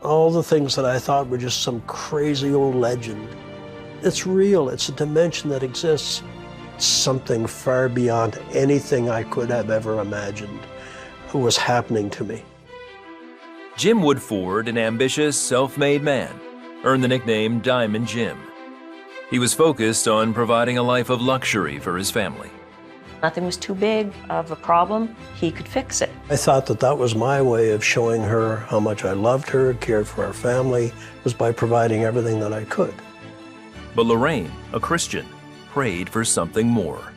All the things that I thought were just some crazy old legend. It's real, it's a dimension that exists. Something far beyond anything I could have ever imagined was happening to me. Jim Woodford, an ambitious, self-made man, earned the nickname Diamond Jim. He was focused on providing a life of luxury for his family. Nothing was too big of a problem. He could fix it. I thought that that was my way of showing her how much I loved her, cared for our family, was by providing everything that I could. But Lorraine, a Christian, prayed for something more.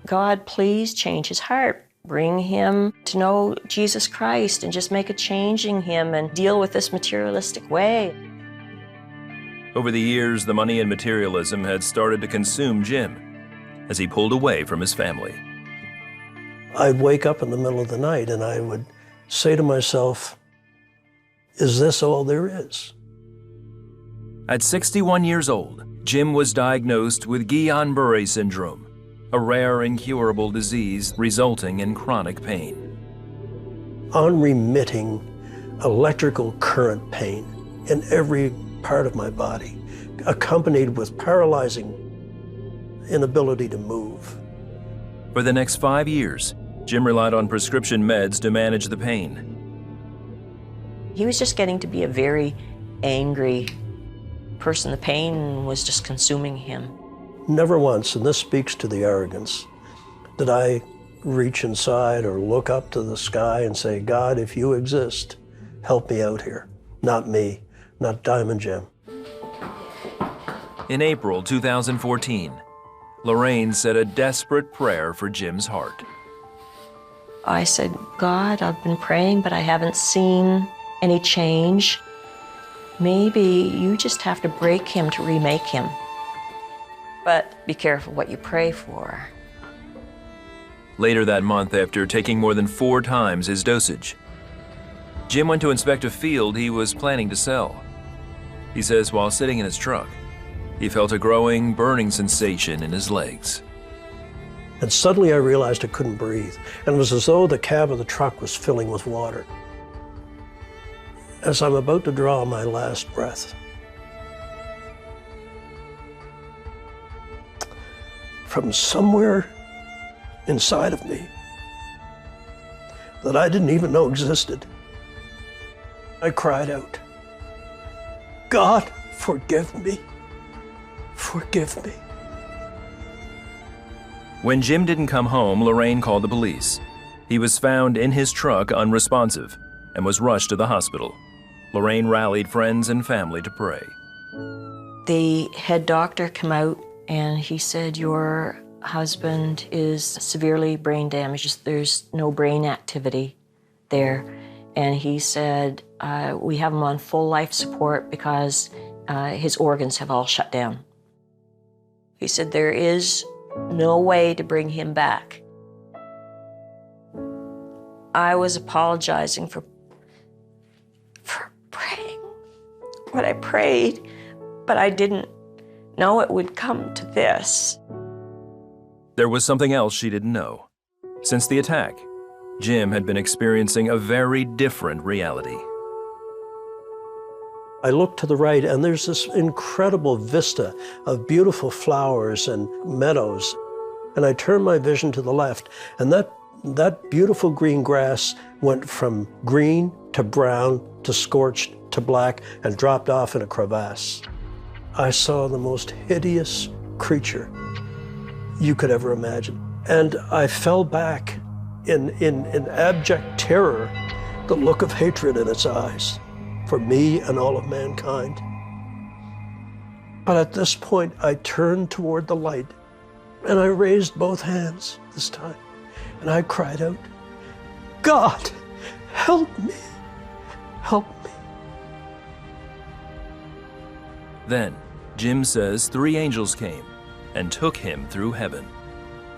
God, please change his heart. Bring him to know Jesus Christ and just make a change in him and deal with this materialistic way. Over the years, the money and materialism had started to consume Jim as he pulled away from his family. I'd wake up in the middle of the night and I would say to myself, is this all there is? At 61 years old, Jim was diagnosed with Guillain-Barré syndrome, a rare incurable disease resulting in chronic pain. Unremitting electrical current pain in every part of my body, accompanied with paralyzing inability to move. For the next 5 years, Jim relied on prescription meds to manage the pain. He was just getting to be a very angry person. The pain was just consuming him. Never once, and this speaks to the arrogance, did I reach inside or look up to the sky and say, God, if you exist, help me out here. Not me, not Diamond Jim. In April 2014, Lorraine said a desperate prayer for Jim's heart. I said, God, I've been praying, but I haven't seen any change. Maybe you just have to break him to remake him. But be careful what you pray for. Later that month, after taking more than 4 times his dosage, Jim went to inspect a field he was planning to sell. He says while sitting in his truck, he felt a growing, burning sensation in his legs. And suddenly I realized I couldn't breathe. And it was as though the cab of the truck was filling with water. As I'm about to draw my last breath, from somewhere inside of me that I didn't even know existed, I cried out, God, forgive me. Forgive me. When Jim didn't come home, Lorraine called the police. He was found in his truck unresponsive and was rushed to the hospital. Lorraine rallied friends and family to pray. The head doctor came out and he said, your husband is severely brain damaged. There's no brain activity there. And he said, we have him on full life support because his organs have all shut down. He said, there is no way to bring him back. I was apologizing for praying what I prayed, but I didn't know it would come to this. There was something else she didn't know. Since the attack, Jim had been experiencing a very different reality. I looked to the right and there's this incredible vista of beautiful flowers and meadows. And I turned my vision to the left and that beautiful green grass went from green to brown to scorched to black and dropped off in a crevasse. I saw the most hideous creature you could ever imagine. And I fell back in abject terror, the look of hatred in its eyes for me and all of mankind. But at this point, I turned toward the light and I raised both hands this time and I cried out, God, help me, help me. Then, Jim says 3 angels came and took him through heaven.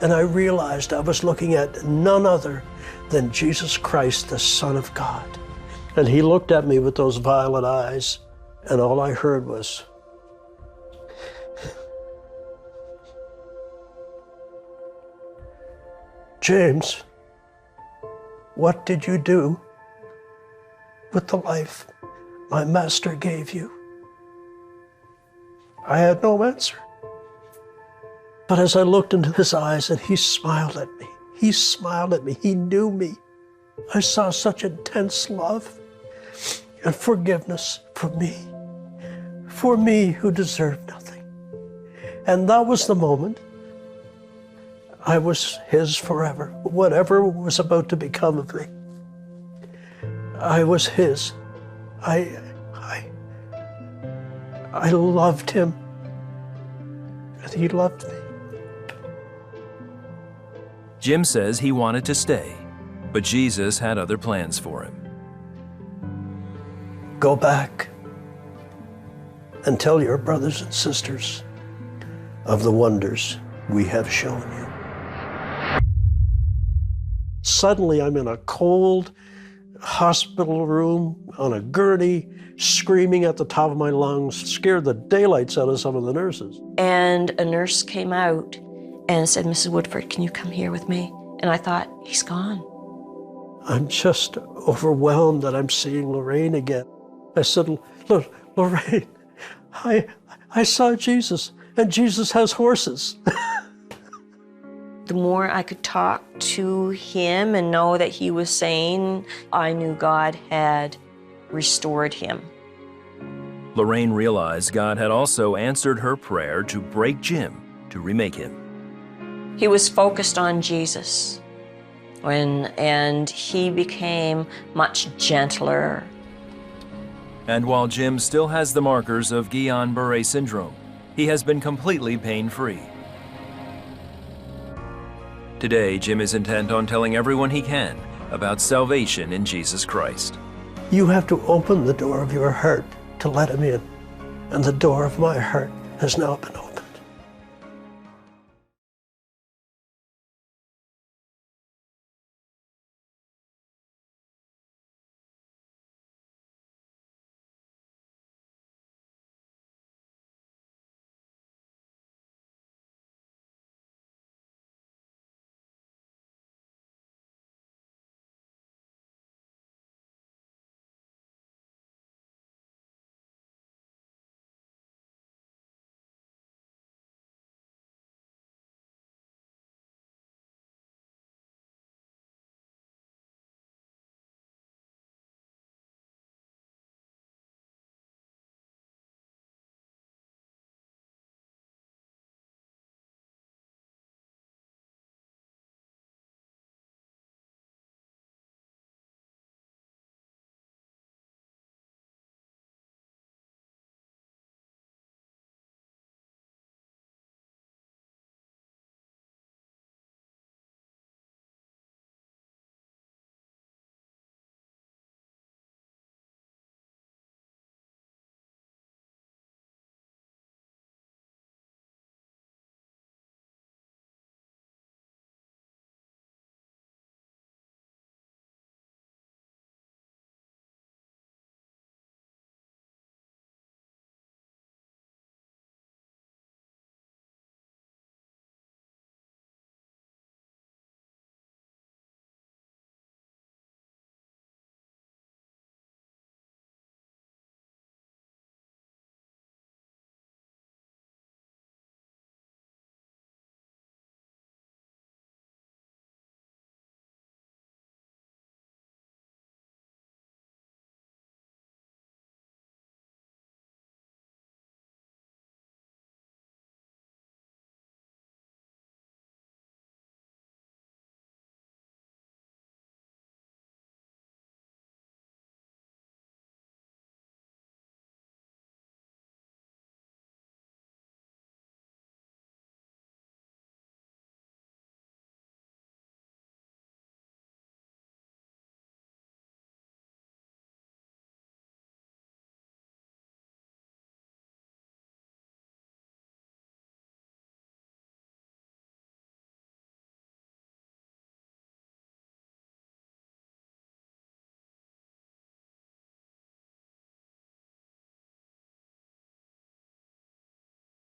And I realized I was looking at none other than Jesus Christ, the Son of God. And he looked at me with those violet eyes, and all I heard was, James, what did you do with the life my master gave you? I had no answer. But as I looked into his eyes and he smiled at me, he smiled at me, he knew me. I saw such intense love and forgiveness for me who deserved nothing. And that was the moment I was his forever. Whatever was about to become of me, I was his. I loved him, and he loved me. Jim says he wanted to stay, but Jesus had other plans for him. Go back and tell your brothers and sisters of the wonders we have shown you. Suddenly, I'm in a cold hospital room on a gurney, screaming at the top of my lungs, scared the daylights out of some of the nurses. And a nurse came out and said, Mrs. Woodford, can you come here with me? And I thought, he's gone. I'm just overwhelmed that I'm seeing Lorraine again. I said, look, Lorraine, I saw Jesus, and Jesus has horses. The more I could talk to him and know that he was sane, I knew God had restored him. Lorraine realized God had also answered her prayer to break Jim, to remake him. He was focused on Jesus, and he became much gentler. And while Jim still has the markers of Guillain-Barré syndrome, he has been completely pain-free. Today, Jim is intent on telling everyone he can about salvation in Jesus Christ. You have to open the door of your heart to let him in, and the door of my heart has now been opened.